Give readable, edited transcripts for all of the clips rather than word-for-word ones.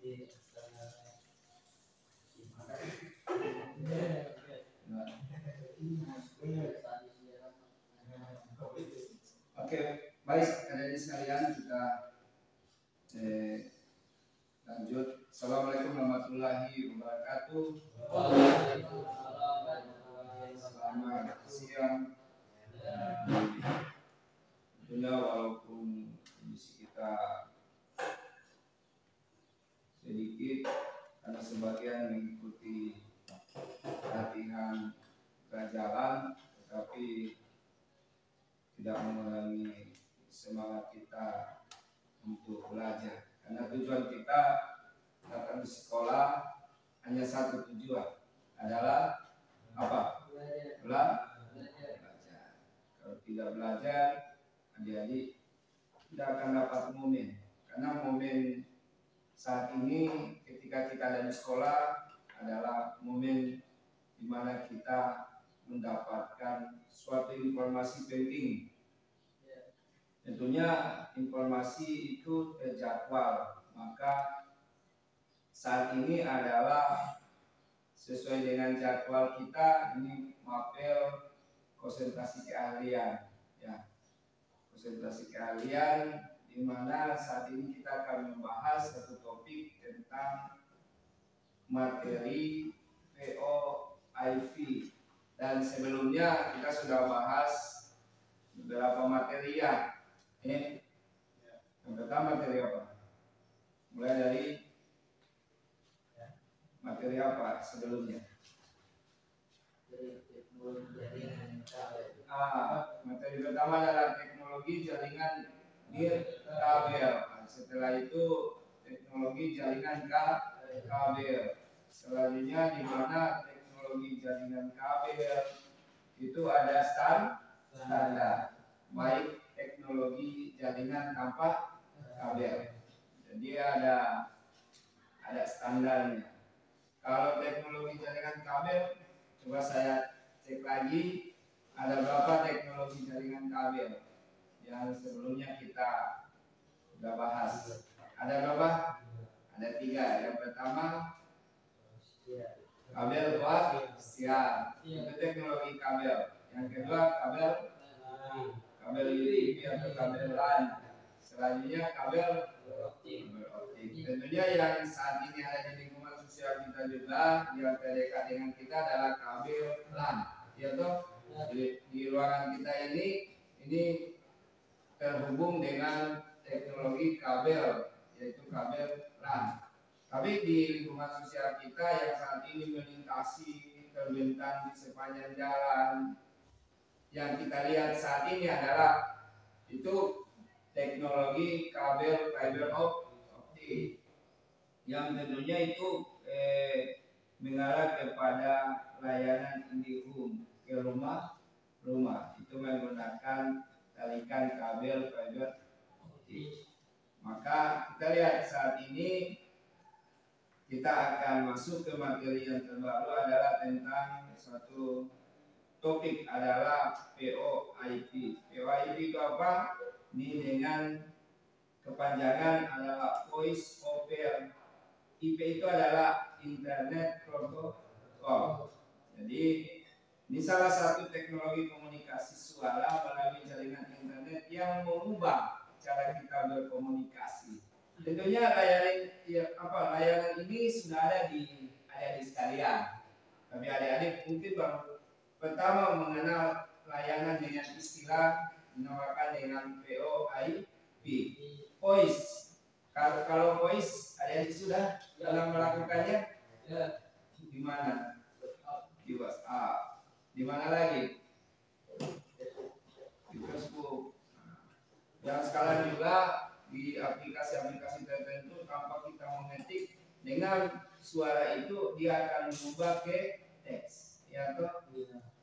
Oke, baik adik-adik sekalian, kita lanjut. Assalamualaikum warahmatullahi wabarakatuh. Selamat siang. Tentunya walaupun kondisi kita sedikit karena sebagian mengikuti latihan berjalan, tetapi tidak mengurangi semangat kita untuk belajar. Karena tujuan kita datang di sekolah hanya satu tujuan, adalah apa? Belajar. Kalau tidak belajar, adik-adik tidak akan dapat momen. Karena momen saat ini ketika kita ada di sekolah adalah momen di mana kita mendapatkan suatu informasi penting. Tentunya informasi itu terjadwal, maka saat ini adalah sesuai dengan jadwal kita, ini mapel konsentrasi keahlian, ya, konsentrasi keahlian, di mana saat ini kita akan membahas satu topik tentang materi POIV. Dan sebelumnya kita sudah bahas beberapa materi ya. Yang pertama materi apa? Mulai dari materi apa sebelumnya? Materi pertama adalah teknologi jaringan kabel. Setelah itu teknologi jaringan kabel. Selanjutnya di mana teknologi jaringan kabel itu ada standar, baik teknologi jaringan tanpa kabel. Jadi ada standarnya. Kalau teknologi jaringan kabel, coba saya cek lagi ada berapa teknologi jaringan kabel yang sebelumnya kita sudah bahas. Ada berapa? Ada 3. Yang pertama kabel koaksial, itu teknologi kabel. Yang kedua kabel USB atau kabel LAN. Selanjutnya kabel optik. Tentunya yang saat ini ada di lingkungan sosial kita juga yang terdekat dengan kita adalah kabel LAN. Ya toh, di ruangan kita ini terhubung dengan teknologi kabel, yaitu kabel LAN. Tapi di lingkungan sosial kita yang saat ini melintasi, terbentang di sepanjang jalan, yang kita lihat saat ini adalah itu teknologi kabel fiber optik, yang tentunya itu mengarah kepada layanan IndiHome ke rumah. Itu menggunakan talikan kabel fiber optik. Maka kita lihat saat ini kita akan masuk ke materi yang terbaru adalah tentang suatu topik adalah POIV. POIV itu apa? Ini dengan kepanjangan adalah Voice over IP, itu adalah Internet Protocol. Jadi ini salah satu teknologi komunikasi suara melalui jaringan internet yang mengubah cara kita berkomunikasi. Tentunya layanan ini sudah ada di adik-adik sekalian. Tapi adik-adik mungkin baru pertama mengenal layanan dengan istilah dinamakan dengan POIV, voice. Kalau voice adik-adik sudah dalam melakukannya di mana? Di WhatsApp. Di mana lagi? Di Facebook. Yang sekarang juga di aplikasi-aplikasi tertentu tanpa kita mengetik, dengan suara itu dia akan mengubah ke teks, ya toh.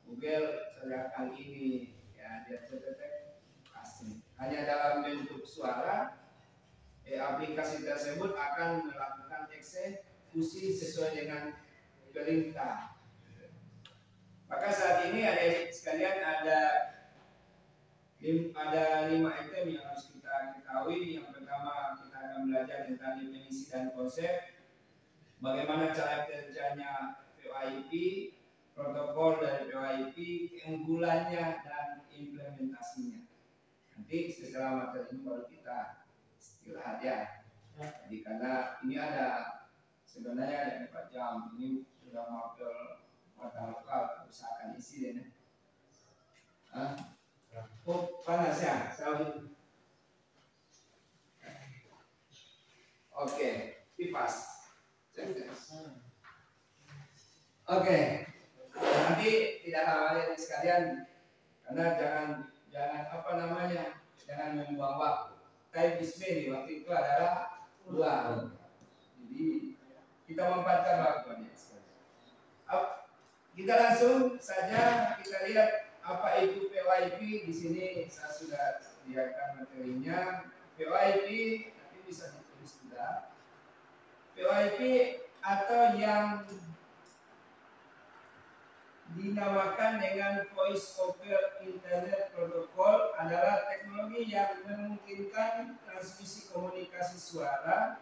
Google serahkan ini, ya dia cetek asli. Hanya dalam bentuk suara, aplikasi tersebut akan melakukan eksekusi sesuai dengan perintah. Maka saat ini adik-adik sekalian ada 5 item yang harus kita ketahui. Yang pertama kita akan belajar tentang definisi dan konsep. bagaimana cara kerjanya VoIP, protokol dari VoIP, keunggulannya dan implementasinya. Nanti setelah materi ini baru kita istirahat ya. Jadi karena ini ada sebenarnya ada 4 jam, ini sudah mapel mata lokal, usahakan isi deh. Oh panas ya, oke, kipas. Oke, nanti tidak lama lagi sekalian, karena jangan apa namanya, jangan membuang waktu. Time is money, waktu itu adalah uang. Jadi kita memanfaatkan waktunya. Kita langsung saja kita lihat apa itu VoIP. Di sini saya sudah sediakan materinya. VoIP nanti bisa ditulis juga. VoIP atau yang dinamakan dengan Voice over Internet Protocol adalah teknologi yang memungkinkan transmisi komunikasi suara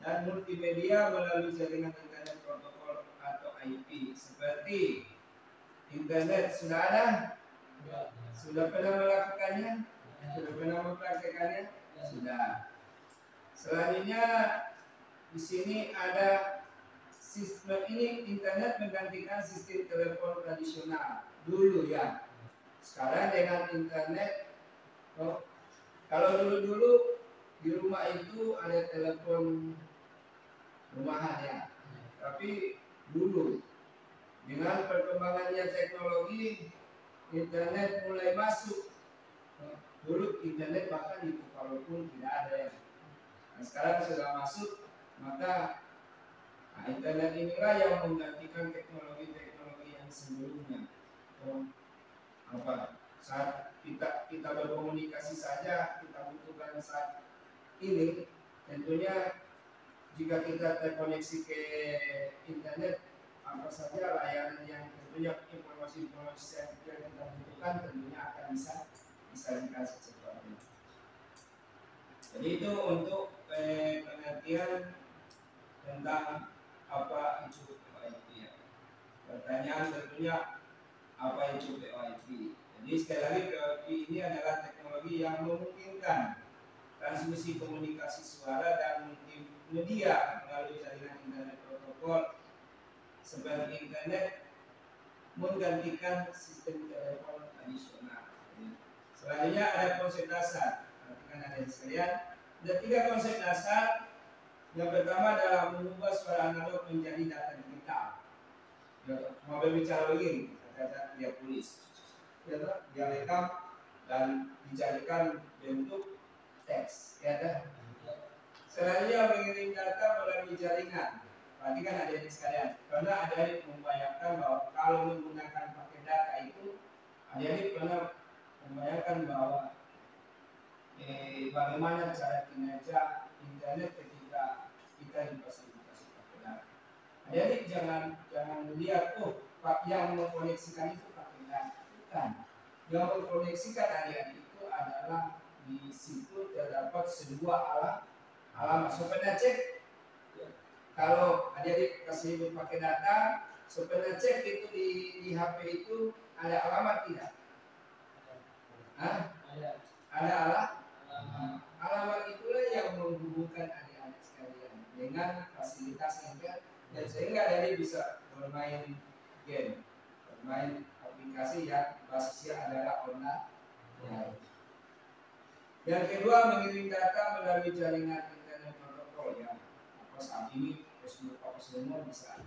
dan multimedia melalui jaringan internet protokol atau IP. Seperti internet sudah ada? Sudah pernah melakukannya? Sudah pernah mempraktekannya? Sudah. Selanjutnya di sini ada sistem ini, internet menggantikan sistem telepon tradisional dulu ya. Sekarang dengan internet, kalau dulu di rumah itu ada telepon rumahan ya. Tapi dulu dengan perkembangannya teknologi, internet mulai masuk. Dulu internet bahkan itu kalaupun tidak ada ya. Nah, sekarang sudah masuk, maka internet inilah yang menggantikan teknologi-teknologi yang sebelumnya. Saat kita berkomunikasi saja kita butuhkan saat ini, tentunya jika kita terkoneksi ke internet, apa saja layanan yang tentunya informasi-informasi yang kita butuhkan tentunya akan bisa dikasih secepatnya. Jadi itu untuk pengertian tentang apa itu VoIP ya. Pertanyaan tentunya apa itu VoIP. Jadi sekali lagi VoIP ini adalah teknologi yang memungkinkan transmisi komunikasi suara dan multimedia melalui jaringan internet protokol seperti internet menggantikan sistem telepon tradisional. Selanjutnya ada konsep dasar. Perhatikan ada sekalian. Ada 3 konsep dasar. Yang pertama adalah mengubah suara analog menjadi data digital. Ya, mau berbicara begini, kata dia tulis, ya, dia rekam dan dijadikan bentuk teks. Ya, selanjutnya mengirim data melalui jaringan. Perhatikan adik-adik sekalian, karena adik-adik membayangkan bahwa kalau menggunakan pakai data itu, adik-adik pernah membayangkan bahwa bagaimana cara kinerja internet ketika kita difasilitasi pakai data. Adik-adik jangan melihat yang mengkoneksikan itu pakai data, bukan. Yang mengkoneksikan adik-adik itu adalah di situ terdapat sebuah alamat. So pernah cek kalau adik-adik kasih pakai data, so pernah cek itu di HP itu ada alamat tidak? Ada alamat itulah yang menghubungkan adik-adik sekalian dengan fasilitas internet, dan sehingga adik bisa bermain game, bermain aplikasi yang basisnya adalah online. Yang kedua, mengirim data melalui jaringan internet protokol ya. Saat ini Facebook apa semua bisa